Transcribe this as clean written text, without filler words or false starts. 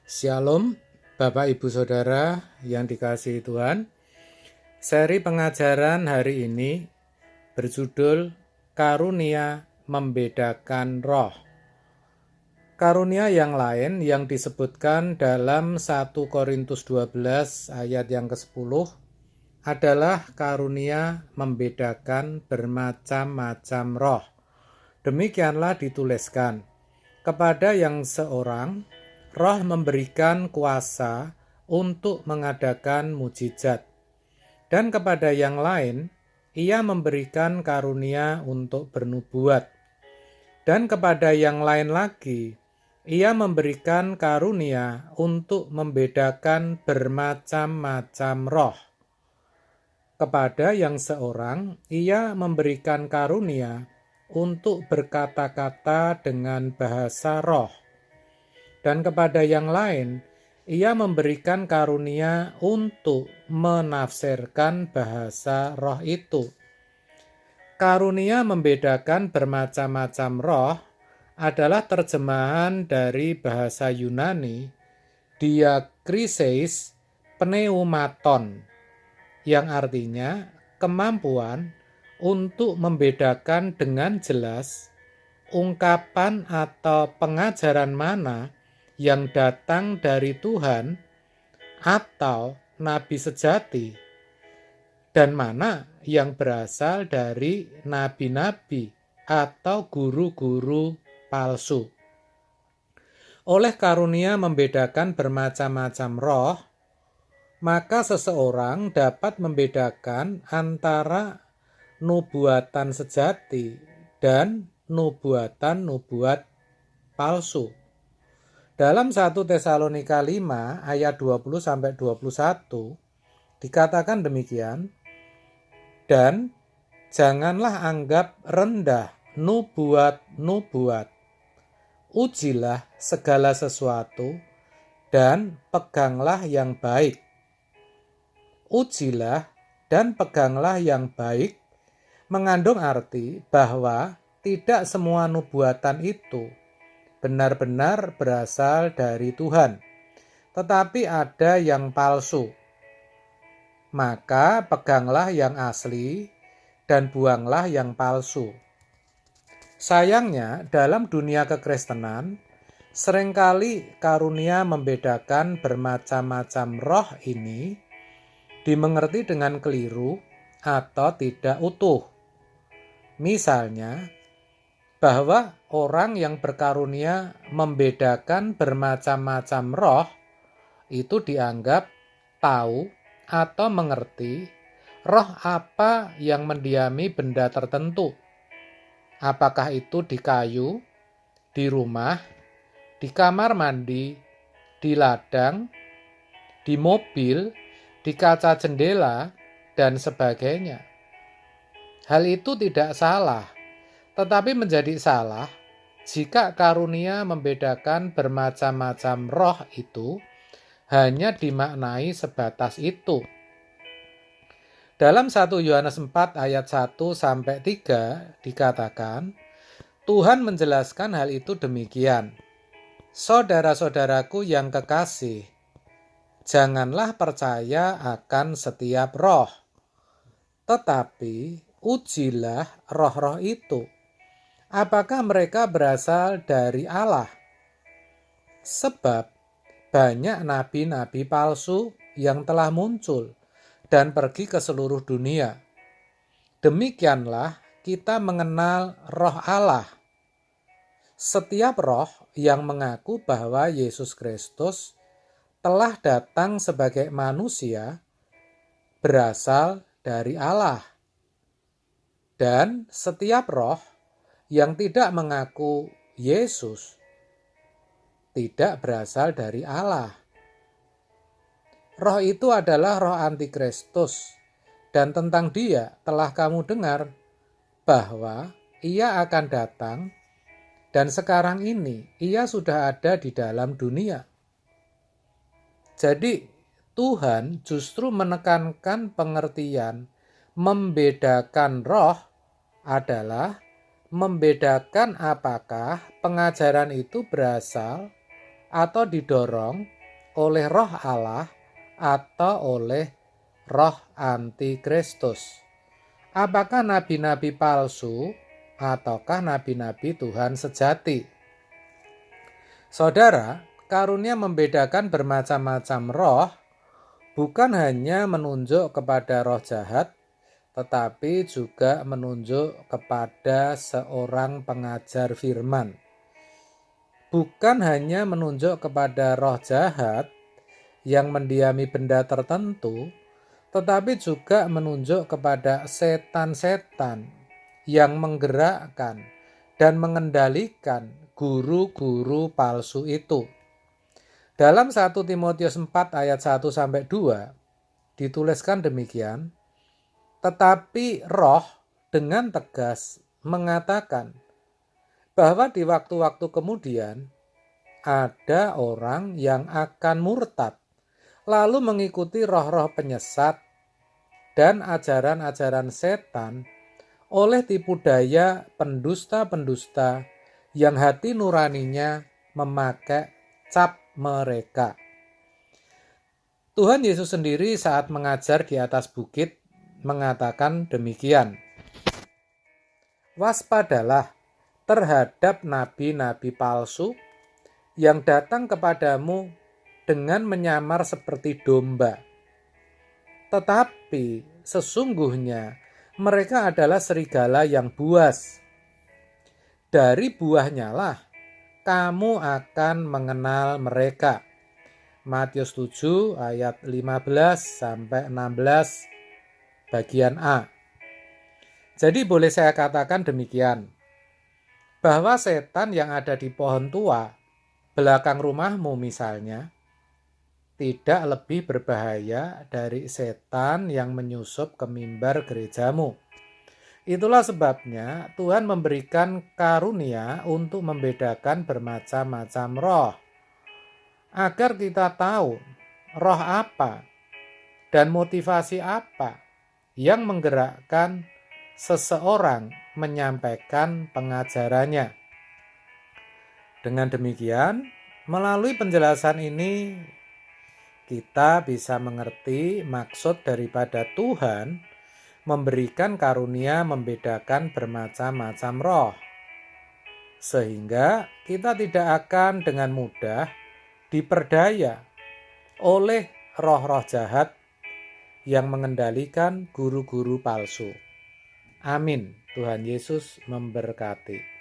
Shalom, Bapak Ibu Saudara yang dikasihi Tuhan. Seri pengajaran hari ini berjudul Karunia Membedakan Roh. Karunia yang lain yang disebutkan dalam 1 Korintus 12 ayat yang ke-10 adalah karunia membedakan bermacam-macam roh. Demikianlah dituliskan, kepada yang seorang Roh memberikan kuasa untuk mengadakan mujizat, dan kepada yang lain Ia memberikan karunia untuk bernubuat, dan kepada yang lain lagi Ia memberikan karunia untuk membedakan bermacam-macam roh. Kepada yang seorang Ia memberikan karunia untuk berkata-kata dengan bahasa roh, dan kepada yang lain, Ia memberikan karunia untuk menafsirkan bahasa roh itu. Karunia membedakan bermacam-macam roh adalah terjemahan dari bahasa Yunani diakrisis pneumaton, yang artinya kemampuan untuk membedakan dengan jelas ungkapan atau pengajaran mana yang datang dari Tuhan atau nabi sejati, dan mana yang berasal dari nabi-nabi atau guru-guru palsu. Oleh karunia membedakan bermacam-macam roh, maka seseorang dapat membedakan antara nubuatan sejati dan nubuatan-nubuat palsu. Dalam 1 Tesalonika 5 ayat 20-21 dikatakan demikian, dan janganlah anggap rendah nubuat-nubuat, ujilah segala sesuatu dan peganglah yang baik. Ujilah dan peganglah yang baik mengandung arti bahwa tidak semua nubuatan itu benar-benar berasal dari Tuhan, tetapi ada yang palsu. Maka peganglah yang asli dan buanglah yang palsu. Sayangnya, dalam dunia kekristenan, seringkali karunia membedakan bermacam-macam roh ini dimengerti dengan keliru atau tidak utuh. Misalnya, bahwa orang yang berkarunia membedakan bermacam-macam roh itu dianggap tahu atau mengerti roh apa yang mendiami benda tertentu. Apakah itu di kayu, di rumah, di kamar mandi, di ladang, di mobil, di kaca jendela, dan sebagainya. Hal itu tidak salah, tetapi menjadi salah jika karunia membedakan bermacam-macam roh itu hanya dimaknai sebatas itu. Dalam 1 Yohanes 4 ayat 1-3 dikatakan, Tuhan menjelaskan hal itu demikian. Saudara-saudaraku yang kekasih, janganlah percaya akan setiap roh, tetapi ujilah roh-roh itu, apakah mereka berasal dari Allah? Sebab banyak nabi-nabi palsu yang telah muncul dan pergi ke seluruh dunia. Demikianlah kita mengenal roh Allah. Setiap roh yang mengaku bahwa Yesus Kristus telah datang sebagai manusia berasal dari Allah. Dan setiap roh yang tidak mengaku Yesus tidak berasal dari Allah. Roh itu adalah roh antikristus, dan tentang dia telah kamu dengar bahwa ia akan datang, dan sekarang ini ia sudah ada di dalam dunia. Jadi Tuhan justru menekankan pengertian membedakan roh adalah membedakan apakah pengajaran itu berasal atau didorong oleh roh Allah atau oleh roh antikristus? Apakah nabi-nabi palsu ataukah nabi-nabi Tuhan sejati? Saudara, karunia membedakan bermacam-macam roh bukan hanya menunjuk kepada roh jahat, tetapi juga menunjuk kepada seorang pengajar firman. Bukan hanya menunjuk kepada roh jahat yang mendiami benda tertentu, tetapi juga menunjuk kepada setan-setan yang menggerakkan dan mengendalikan guru-guru palsu itu. Dalam 1 Timotius 4 ayat 1-2 dituliskan demikian, tetapi roh dengan tegas mengatakan bahwa di waktu-waktu kemudian ada orang yang akan murtad, lalu mengikuti roh-roh penyesat dan ajaran-ajaran setan oleh tipu daya pendusta-pendusta yang hati nuraninya memakai cap mereka. Tuhan Yesus sendiri saat mengajar di atas bukit mengatakan demikian, waspadalah terhadap nabi-nabi palsu yang datang kepadamu dengan menyamar seperti domba. Tetapi sesungguhnya mereka adalah serigala yang buas. Dari buahnya lah kamu akan mengenal mereka. Matius 7 ayat 15-16 bagian A. Jadi boleh saya katakan demikian, bahwa setan yang ada di pohon tua belakang rumahmu misalnya tidak lebih berbahaya dari setan yang menyusup ke mimbar gerejamu. Itulah sebabnya Tuhan memberikan karunia untuk membedakan bermacam-macam roh, agar kita tahu roh apa dan motivasi apa yang menggerakkan seseorang menyampaikan pengajarannya. Dengan demikian, melalui penjelasan ini kita bisa mengerti maksud daripada Tuhan memberikan karunia membedakan bermacam-macam roh, sehingga kita tidak akan dengan mudah diperdaya oleh roh-roh jahat yang mengendalikan guru-guru palsu. Amin. Tuhan Yesus memberkati.